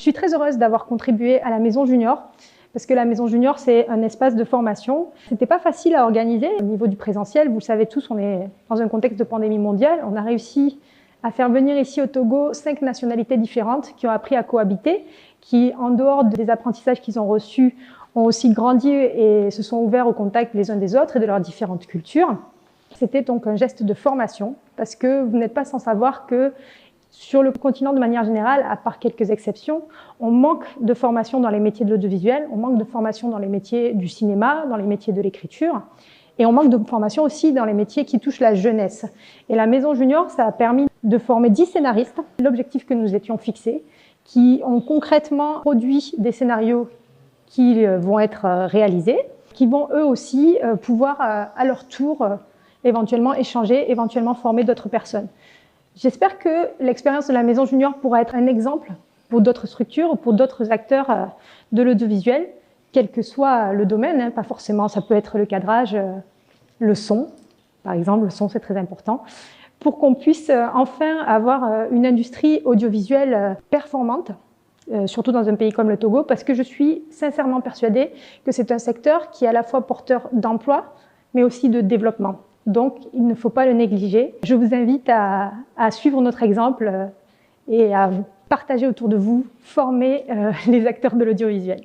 suis très heureuse d'avoir contribué à la Maison Junior, parce que la Maison Junior, c'est un espace de formation. C'était pas facile à organiser au niveau du présentiel. Vous le savez tous, on est dans un contexte de pandémie mondiale. On a réussi à faire venir ici au Togo 5 nationalités différentes qui ont appris à cohabiter, qui, en dehors des apprentissages qu'ils ont reçus, ont aussi grandi et se sont ouverts au contact les uns des autres et de leurs différentes cultures. C'était donc un geste de formation, parce que vous n'êtes pas sans savoir que sur le continent, de manière générale, à part quelques exceptions, on manque de formation dans les métiers de l'audiovisuel, on manque de formation dans les métiers du cinéma, dans les métiers de l'écriture, et on manque de formation aussi dans les métiers qui touchent la jeunesse. Et la Maison Junior, ça a permis de former 10 scénaristes, l'objectif que nous étions fixés, qui ont concrètement produit des scénarios qui vont être réalisés, qui vont eux aussi pouvoir à leur tour éventuellement échanger, éventuellement former d'autres personnes. J'espère que l'expérience de la Maison Junior pourra être un exemple pour d'autres structures, pour d'autres acteurs de l'audiovisuel, quel que soit le domaine, pas forcément, ça peut être le cadrage, le son, par exemple, le son c'est très important, pour qu'on puisse enfin avoir une industrie audiovisuelle performante, surtout dans un pays comme le Togo, parce que je suis sincèrement persuadée que c'est un secteur qui est à la fois porteur d'emploi, mais aussi de développement. Donc, il ne faut pas le négliger. Je vous invite à suivre notre exemple et à partager autour de vous, former les acteurs de l'audiovisuel.